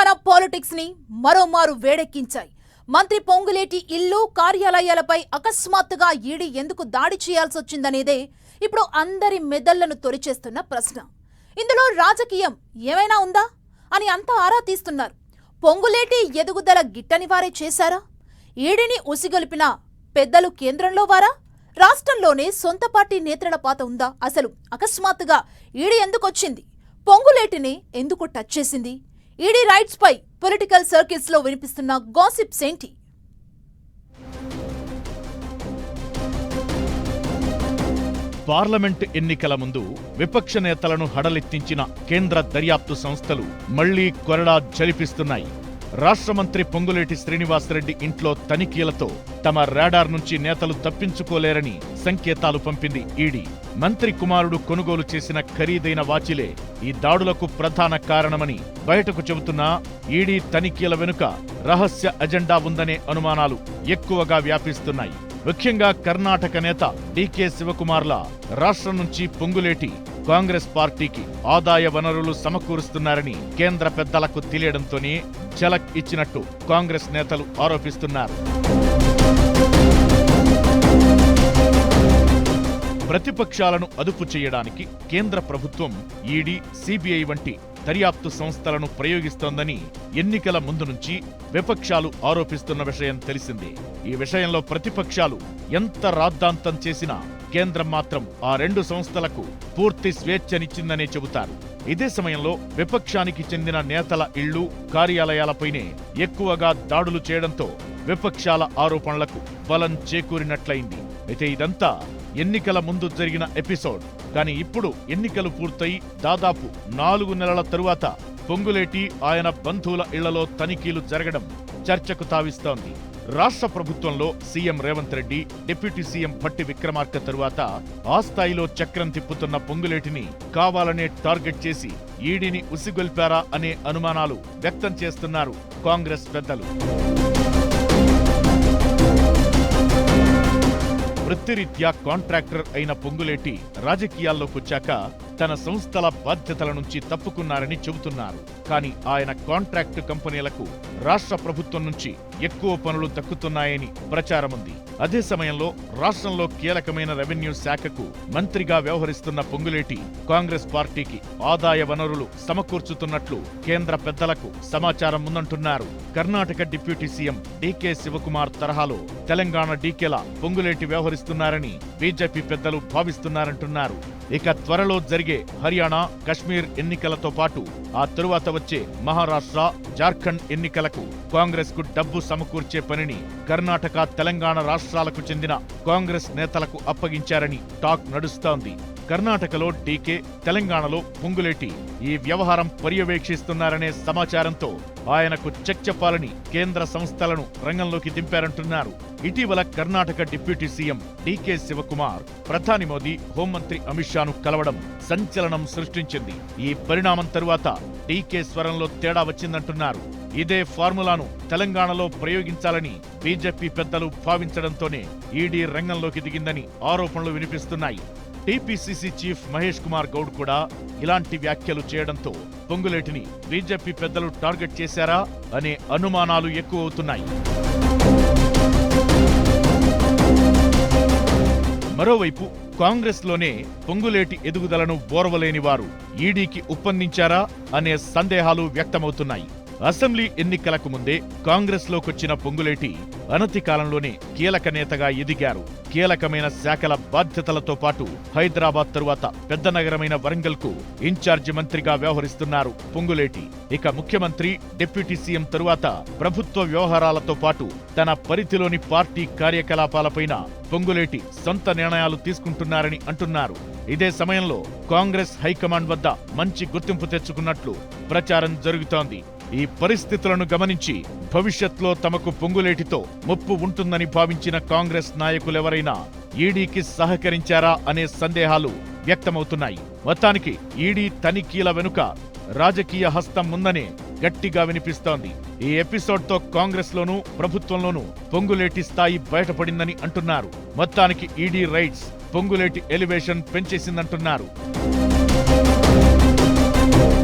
Telangana politics ని మరోమారు వేడెక్కించాయి. మంత్రి పొంగులేటి ఇల్లు కార్యాలయాలపై అకస్మాత్తుగా ఈడీ ఎందుకు దాడి చేయాల్సి వచ్చిందనేదే ఇప్పుడు అందరి మెదళ్లను తొలిచేస్తున్న ప్రశ్న. ఇందులో రాజకీయం ఏమైనా ఉందా అని అంతా ఆరా తీస్తున్నారు. పొంగులేటి ఎదుగుదల గిట్టని వారే చేశారా? ఈడీని ఉసిగొలిపిన పెద్దలు కేంద్రంలో వారా? రాష్ట్రంలోనే సొంత పార్టీ నేతల పాత ఉందా? అసలు అకస్మాత్తుగా ఈడీ ఎందుకొచ్చింది? పొంగులేటిని ఎందుకు టచ్ చేసింది? ఈడీ రైట్స్ పై పొలిటికల్ సర్కిల్స్ లో వినిపిస్తున్న గాసిప్స్ ఏంటి? పార్లమెంట్ ఎన్నికల ముందు విపక్ష నేతలను హడలెత్తించిన కేంద్ర దర్యాప్తు సంస్థలు మళ్లీ కొరడా జలిపిస్తున్నాయి. రాష్ట్ర మంత్రి పొంగులేటి శ్రీనివాసరెడ్డి ఇంట్లో తనిఖీలతో తమ రాడార్ నుంచి నేతలు తప్పించుకోలేరని సంకేతాలు పంపింది ఈడీ. మంత్రి కుమారుడు కొనుగోలు చేసిన ఖరీదైన వాచిలే ఈ దాడులకు ప్రధాన కారణమని బయటకు చెబుతున్నా ఈడీ తనిఖీల వెనుక రహస్య అజెండా ఉందనే అనుమానాలు ఎక్కువగా వ్యాపిస్తున్నాయి. ముఖ్యంగా కర్ణాటక నేత డీకే శివకుమార్ల రాష్ట్రం నుంచి పొంగులేటి కాంగ్రెస్ పార్టీకి ఆదాయ వనరులు సమకూరుస్తున్నారని కేంద్ర పెద్దలకు తెలియడంతోనే ఝలక్ ఇచ్చినట్టు కాంగ్రెస్ నేతలు ఆరోపిస్తున్నారు. ప్రతిపక్షాలను అదుపు చేయడానికి కేంద్ర ప్రభుత్వం ఈడీ, సిబిఐ వంటి దర్యాప్తు సంస్థలను ప్రయోగిస్తోందని ఎన్నికల ముందు నుంచి విపక్షాలు ఆరోపిస్తున్న విషయం తెలిసిందే. ఈ విషయంలో ప్రతిపక్షాలు ఎంత రాద్ధాంతం చేసినా కేంద్రం మాత్రం ఆ రెండు సంస్థలకు పూర్తి స్వేచ్ఛనిచ్చిందనే చెబుతారు. ఇదే సమయంలో విపక్షానికి చెందిన నేతల ఇళ్లు, కార్యాలయాలపైనే ఎక్కువగా దాడులు చేయడంతో విపక్షాల ఆరోపణలకు బలం చేకూరినట్లయింది. అయితే ఇదంతా ఎన్నికల ముందు జరిగిన ఎపిసోడ్. కానీ ఇప్పుడు ఎన్నికలు పూర్తయి దాదాపు 4 నెలల తరువాత పొంగులేటి, ఆయన బంధువుల ఇళ్లలో తనిఖీలు జరగడం చర్చకు తావిస్తోంది. రాష్ట్ర ప్రభుత్వంలో CM Revanth Reddy, deputy CM Bhatti Vikramarka తరువాత ఆ స్థాయిలో చక్రం తిప్పుతున్న పొంగులేటిని కావాలనే టార్గెట్ చేసి ఈడీని ఉసిగొల్పారా అనే అనుమానాలు వ్యక్తం చేస్తున్నారు కాంగ్రెస్ పెద్దలు. వృత్తిరీత్యా కాంట్రాక్టర్ అయిన పొంగులేటి రాజకీయాల్లోకొచ్చాక తన సంస్థల బాధ్యతల నుంచి తప్పుకున్నారని చెబుతున్నారు. కానీ ఆయన కాంట్రాక్టు కంపెనీలకు రాష్ట్ర ప్రభుత్వం నుంచి ఎక్కువ పనులు దక్కుతున్నాయని ప్రచారముంది. అదే సమయంలో రాష్ట్రంలో కీలకమైన రెవెన్యూ శాఖకు మంత్రిగా వ్యవహరిస్తున్న పొంగులేటి కాంగ్రెస్ పార్టీకి ఆదాయ వనరులు సమకూర్చుతున్నట్లు కేంద్ర పెద్దలకు సమాచారం ఉందంటున్నారు. Karnataka deputy CM DK Shivakumar తరహాలో తెలంగాణ డీకేలా పొంగులేటి వ్యవహరిస్తున్నారని బీజేపీ పెద్దలు భావిస్తున్నారంటున్నారు. ఇక త్వరలో జరిగే హర్యానా, కశ్మీర్ ఎన్నికలతో పాటు ఆ తరువాత వచ్చే మహారాష్ట్ర, జార్ఖండ్ ఎన్నికలకు కాంగ్రెస్ కు డబ్బు సమకూర్చే పనిని కర్ణాటక, తెలంగాణ రాష్ట్రాలకు చెందిన కాంగ్రెస్ నేతలకు అప్పగించారని టాక్ నడుస్తోంది. కర్ణాటకలో డీకే, తెలంగాణలో పొంగులేటి ఈ వ్యవహారం పర్యవేక్షిస్తున్నారనే సమాచారంతో ఆయనకు చెక్ చెప్పాలని కేంద్ర సంస్థలను రంగంలోకి దింపారంటున్నారు. ఇటీవల Karnataka deputy CM DK Shivakumar ప్రధాని మోదీ, హోంమంత్రి అమిత్ షాను కలవడం సంచలనం సృష్టించింది. ఈ పరిణామం తరువాత డీకే స్వరంలో తేడా వచ్చిందంటున్నారు. ఇదే ఫార్ములాను తెలంగాణలో ప్రయోగించాలని బీజేపీ పెద్దలు భావించడంతోనే ఈడీ రంగంలోకి దిగిందని ఆరోపణలు వినిపిస్తున్నాయి. టీపీసీసీ చీఫ్ మహేష్ కుమార్ గౌడ్ కూడా ఇలాంటి వ్యాఖ్యలు చేయడంతో పొంగులేటిని బీజేపీ పెద్దలు టార్గెట్ చేశారా అనే అనుమానాలు ఎక్కువవుతున్నాయి. మరోవైపు కాంగ్రెస్లోనే పొంగులేటి ఎదుగుదలను ఓర్వలేని వారు ఈడీకి ఉప్పందించారా అనే సందేహాలు వ్యక్తమవుతున్నాయి. అసెంబ్లీ ఎన్నికలకు ముందే కాంగ్రెస్లోకొచ్చిన పొంగులేటి అనతి కాలంలోనే కీలక నేతగా ఎదిగారు. కీలకమైన శాఖల బాధ్యతలతో పాటు హైదరాబాద్ తరువాత పెద్ద నగరమైన వరంగల్ కు ఇన్ఛార్జి మంత్రిగా వ్యవహరిస్తున్నారు పొంగులేటి. ఇక ముఖ్యమంత్రి, డిప్యూటీ సీఎం తరువాత ప్రభుత్వ వ్యవహారాలతో పాటు తన పరిధిలోని పార్టీ కార్యకలాపాలపైన పొంగులేటి సొంత నిర్ణయాలు తీసుకుంటున్నారని అంటున్నారు. ఇదే సమయంలో కాంగ్రెస్ హైకమాండ్ వద్ద మంచి గుర్తింపు తెచ్చుకున్నట్లు ప్రచారం జరుగుతోంది. ఈ పరిస్థితులను గమనించి భవిష్యత్లో తమకు పొంగులేటితో ముప్పు ఉంటుందని భావించిన కాంగ్రెస్ నాయకులెవరైనా ఈడీకి సహకరించారా అనే సందేహాలు వ్యక్తమవుతున్నాయి. మొత్తానికి ఈడీ తనిఖీల వెనుక రాజకీయ హస్తం ఉందనే గట్టిగా వినిపిస్తోంది. ఈ ఎపిసోడ్తో కాంగ్రెస్లోనూ ప్రభుత్వంలోనూ పొంగులేటి స్థాయి బయటపడిందని అంటున్నారు. మొత్తానికి ఈడీ రైట్స్ పొంగులేటి ఎలివేషన్ పెంచేసిందంటున్నారు.